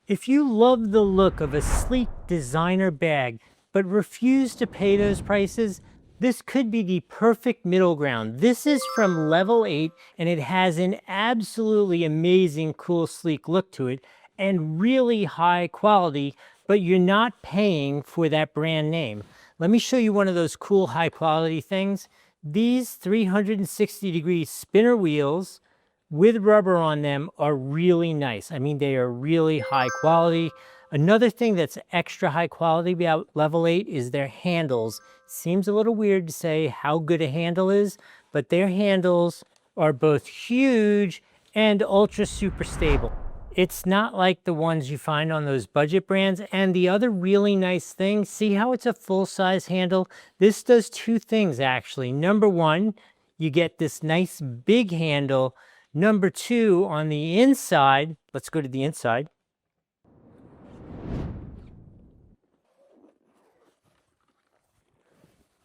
If you love the look of a sleek designer bag, but refuse to pay those prices, this could be the perfect middle ground. This is from Level 8, and it has an absolutely amazing, cool, sleek look to it, and really high quality, but you're not paying for that brand name. Let me show you one of those cool, high quality things. These 360-degree spinner wheels with rubber on them are really nice. I mean, they are really high quality. Another thing that's extra high quality about Level 8 is their handles. Seems a little weird to say how good a handle is, but their handles are both huge and ultra super stable. It's not like the ones you find on those budget brands. And the other really nice thing, see how it's a full-size handle? This does two things actually. Number one, you get this nice big handle. Number two, on the inside, let's go to the inside.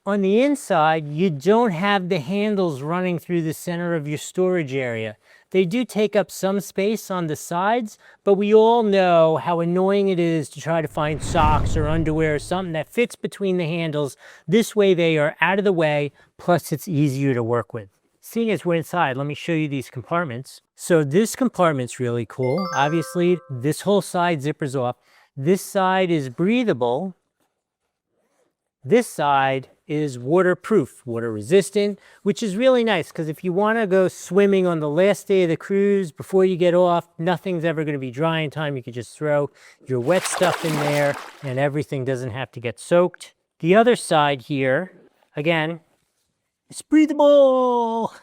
On the inside, you don't have the handles running through the center of your storage area. They do take up some space on the sides, but we all know how annoying it is to try to find socks or underwear or something that fits between the handles. This way they are out of the way, plus it's easier to work with. Seeing as we're inside, let me show you these compartments. So this compartment's really cool. Obviously, this whole side zippers off. This side is breathable. This side is waterproof, water resistant, which is really nice because if you want to go swimming on the last day of the cruise before you get off, nothing's ever going to be dry in time. You can just throw your wet stuff in there and everything doesn't have to get soaked. The other side here, again, it's breathable,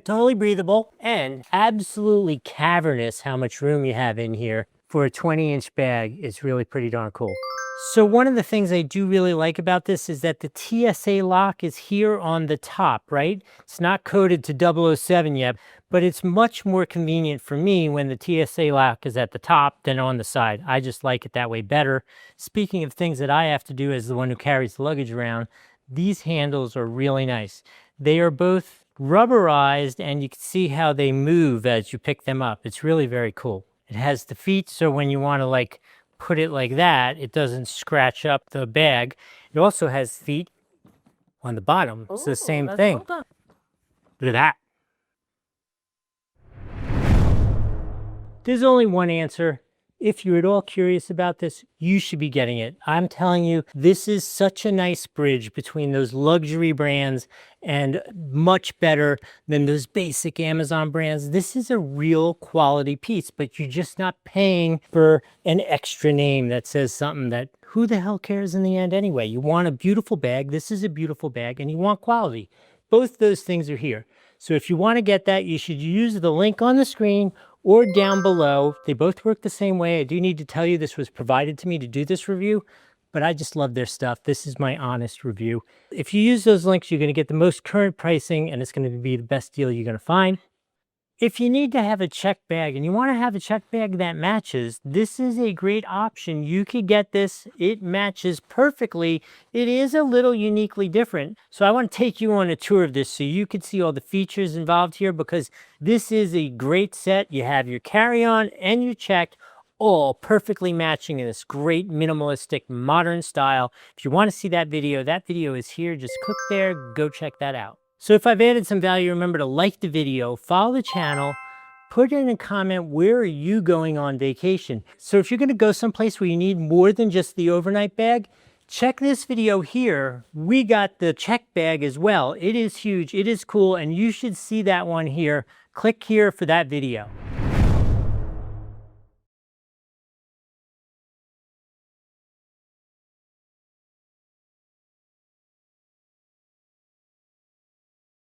totally breathable, and absolutely cavernous how much room you have in here for a 20-inch bag. It's really pretty darn cool. So one of the things I do really like about this is that the TSA lock is here on the top, right? It's not coded to 007 yet, but it's much more convenient for me when the TSA lock is at the top than on the side. I just like it that way better. Speaking of things that I have to do as the one who carries the luggage around, these handles are really nice. They are both rubberized and you can see how they move as you pick them up. It's really very cool. It has the feet, so when you want to like put it like that, it doesn't scratch up the bag. It also has feet on the bottom. It's the same thing. Look at that. There's only one answer. If you're at all curious about this, you should be getting it. I'm telling you, this is such a nice bridge between those luxury brands and much better than those basic Amazon brands. This is a real quality piece, but you're just not paying for an extra name that says something that who the hell cares in the end anyway? You want a beautiful bag. This is a beautiful bag and you want quality. Both those things are here. So if you want to get that, you should use the link on the screen or down below. They both work the same way. I do need to tell you this was provided to me to do this review, but I just love their stuff. This is my honest review. If you use those links, you're going to get the most current pricing and it's going to be the best deal you're going to find. If you need to have a check bag and you want to have a check bag that matches, this is a great option. You could get this. It matches perfectly. It is a little uniquely different. So I want to take you on a tour of this so you can see all the features involved here because this is a great set. You have your carry-on and your check all perfectly matching in this great minimalistic modern style. If you want to see that video is here. Just click there, go check that out. So if I've added some value, remember to like the video, follow the channel, put in a comment, where are you going on vacation? So if you're going to go someplace where you need more than just the overnight bag, check this video here. We got the check bag as well. It is huge, it is cool, and you should see that one here. Click here for that video.